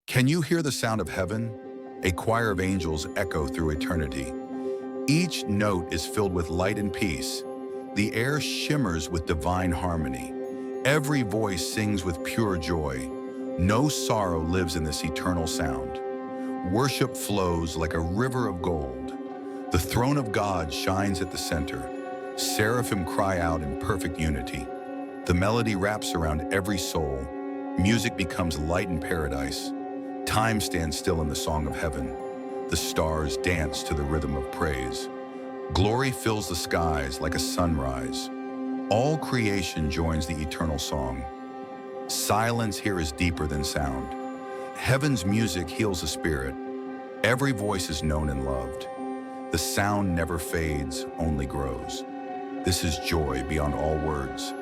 Can you hear the sound of heaven? A choir of angels echo through eternity. Each note is filled with light and peace. The air shimmers with divine harmony. Every voice sings with pure joy. No sorrow lives in this eternal sound. Worship flows like a river of gold. The throne of God shines at the center. Seraphim cry out in perfect unity. The melody wraps around every soul. Music becomes light in paradise. Time stands still in the song of heaven. The stars dance to the rhythm of praise. Glory fills the skies like a sunrise. All creation joins the eternal song. Silence here is deeper than sound. Heaven's music heals the spirit. Every voice is known and loved. The sound never fades, only grows. This is joy beyond all words.